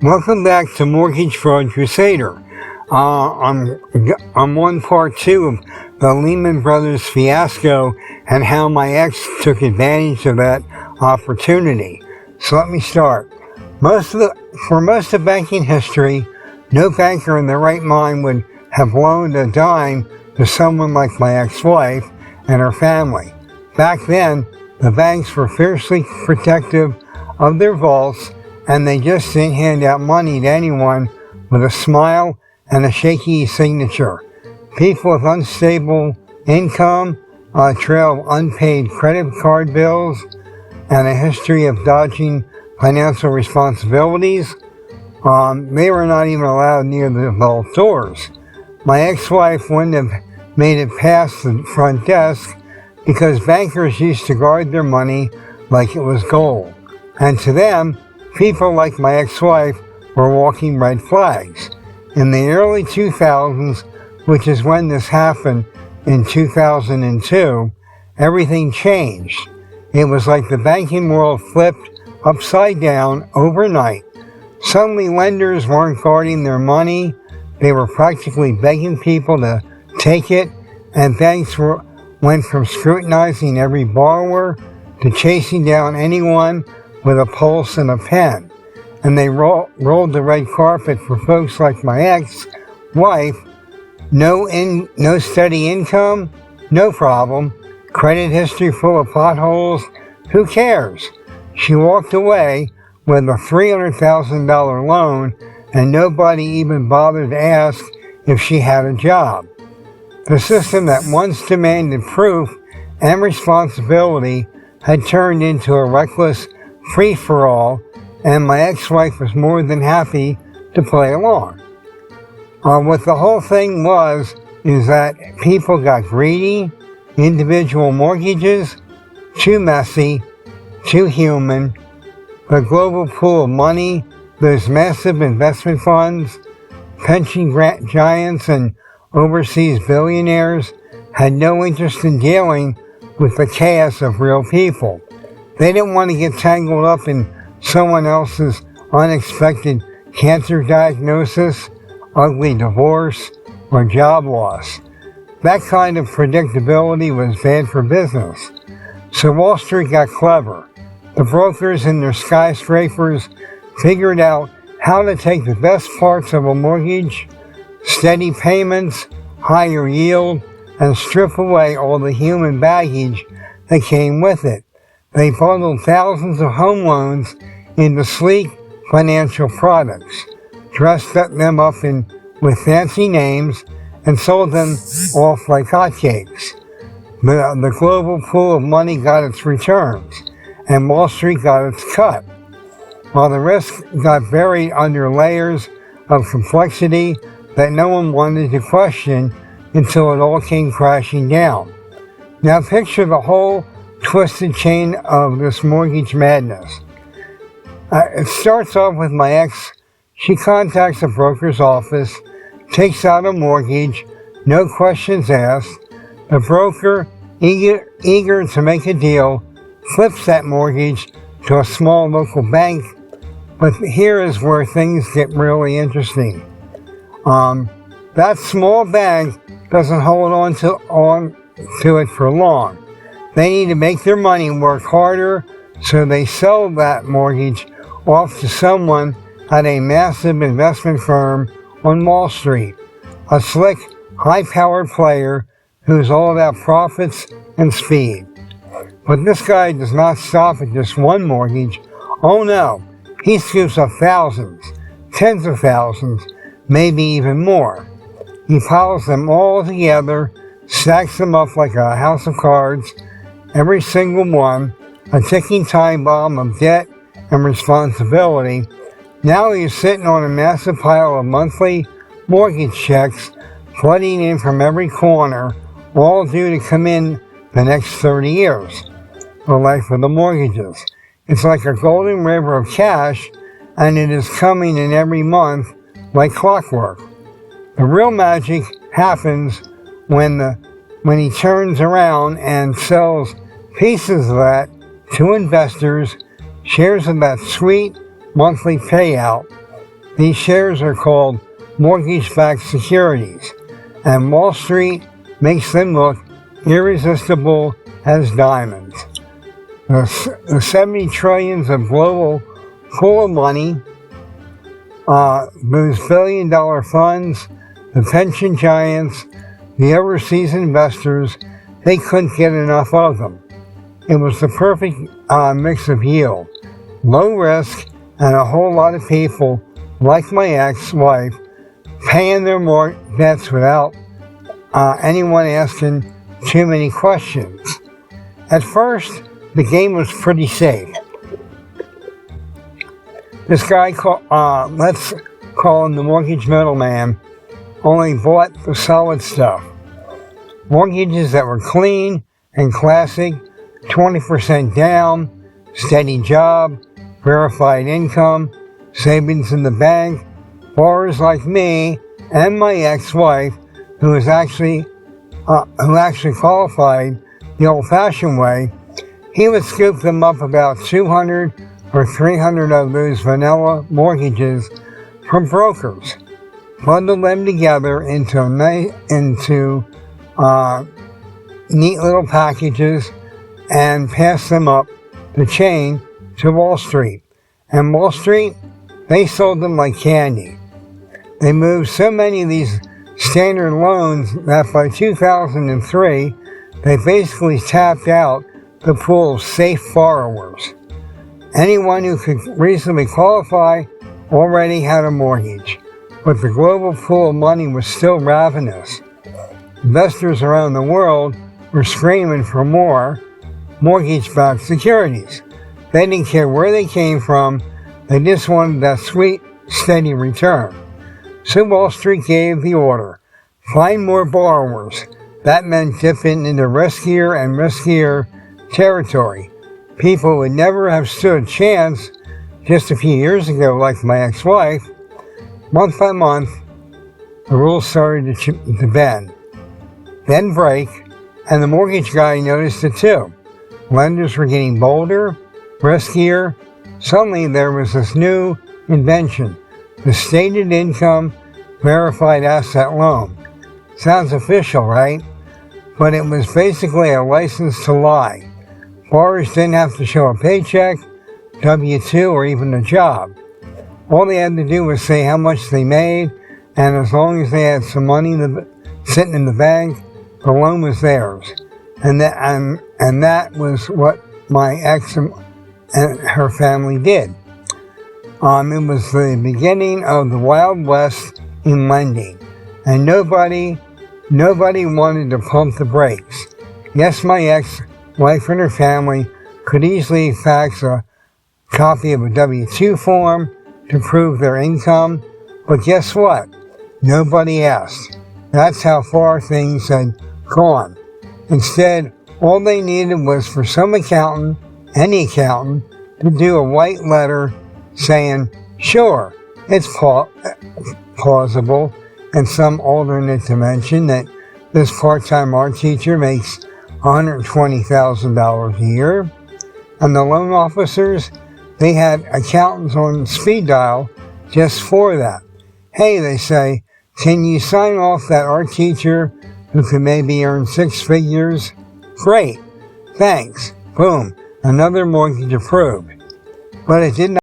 Welcome back to Mortgage Fraud Crusader. I'm on part 2 of the Lehman Brothers fiasco and how my ex took advantage of that opportunity. So let me start. For most of banking history, no banker in their right mind would have loaned a dime to someone like my ex-wife and her family. Back then, the banks were fiercely protective of their vaults, and they just didn't hand out money to anyone with a smile and a shaky signature. People with unstable income, a trail of unpaid credit card bills, and a history of dodging financial responsibilities, they were not even allowed near the vault doors. My ex-wife wouldn't have made it past the front desk because bankers used to guard their money like it was gold. And to them, people like my ex-wife were walking red flags. In the early 2000s, which is when this happened in 2002, everything changed. It was like the banking world flipped upside down overnight. Suddenly lenders weren't guarding their money, they were practically begging people to take it, and banks went from scrutinizing every borrower to chasing down anyone with a pulse and a pen. And they rolled the red carpet for folks like my ex-wife. No steady income, no problem. Credit history full of potholes, who cares? She walked away with a $300,000 loan, and nobody even bothered to ask if she had a job. The system that once demanded proof and responsibility had turned into a reckless free-for-all, and my ex-wife was more than happy to play along. What the whole thing is that people got greedy, individual mortgages, too messy, too human. The global pool of money, those massive investment funds, pension giants, and overseas billionaires had no interest in dealing with the chaos of real people. They didn't want to get tangled up in someone else's unexpected cancer diagnosis, ugly divorce, or job loss. That kind of predictability was bad for business. So Wall Street got clever. The brokers in their skyscrapers figured out how to take the best parts of a mortgage, steady payments, higher yield, and strip away all the human baggage that came with it. They bundled thousands of home loans into sleek financial products, dressed them up with fancy names, and sold them off like hotcakes. The global pool of money got its returns, and Wall Street got its cut, while the risk got buried under layers of complexity that no one wanted to question until it all came crashing down. Now picture the whole twisted chain of this mortgage madness. It starts off with my ex. She contacts a broker's office, takes out a mortgage, no questions asked. The broker, eager to make a deal, flips that mortgage to a small local bank. But here is where things get really interesting. That small bank doesn't hold on to it for long. They need to make their money work harder, so they sell that mortgage off to someone at a massive investment firm on Wall Street, a slick, high-powered player who's all about profits and speed. But this guy does not stop at just one mortgage. Oh no, he scoops up thousands, tens of thousands, maybe even more. He piles them all together, stacks them up like a house of cards, every single one, a ticking time bomb of debt and responsibility. Now he's sitting on a massive pile of monthly mortgage checks flooding in from every corner, all due to come in the next 30 years, the life of the mortgages. It's like a golden river of cash, and it is coming in every month like clockwork. The real magic happens when he turns around and sells pieces of that to investors, shares of that sweet monthly payout, These shares are called mortgage-backed securities, and Wall Street makes them look irresistible as diamonds. The 70 trillions of global pool of money, those billion-dollar funds, the pension giants, the overseas investors, they couldn't get enough of them. It was the perfect mix of yield, low risk, and a whole lot of people, like my ex-wife, paying their debts without anyone asking too many questions. At first, the game was pretty safe. This guy, let's call him the mortgage middleman, only bought the solid stuff. Mortgages that were clean and classic, 20% down, steady job, verified income, savings in the bank. Borrowers like me and my ex-wife, who actually qualified the old-fashioned way, he would scoop them up about 200 or 300 of those vanilla mortgages from brokers, bundle them together into neat little packages, and pass them up the chain to Wall Street. And Wall Street, they sold them like candy. They moved so many of these standard loans that by 2003, they basically tapped out the pool of safe borrowers. Anyone who could reasonably qualify already had a mortgage, but the global pool of money was still ravenous. Investors around the world were screaming for more mortgage-backed securities. They didn't care where they came from, they just wanted that sweet, steady return. So Wall Street gave the order, find more borrowers. That meant dipping into riskier and riskier territory. People would never have stood a chance just a few years ago, like my ex-wife. Month by month, the rules started to bend, then break, and the mortgage guy noticed it too. Lenders were getting bolder, riskier. Suddenly there was this new invention, the stated income verified asset loan. Sounds official, right? But it was basically a license to lie. Borrowers didn't have to show a paycheck, W-2, or even a job. All they had to do was say how much they made, and as long as they had some money sitting in the bank, the loan was theirs. And that was what my ex and her family did. It was the beginning of the Wild West in lending, and nobody wanted to pump the brakes. Yes, my ex-wife and her family could easily fax a copy of a W-2 form to prove their income, but guess what? Nobody asked. That's how far things had gone. Instead, all they needed was for some accountant, any accountant, to do a white letter saying, sure, it's plausible in some alternate dimension that this part-time art teacher makes $120,000 a year. And the loan officers, they had accountants on speed dial just for that. Hey, they say, can you sign off that art teacher who could maybe earn 6 figures? Great, thanks. Boom, another mortgage approved. But it did not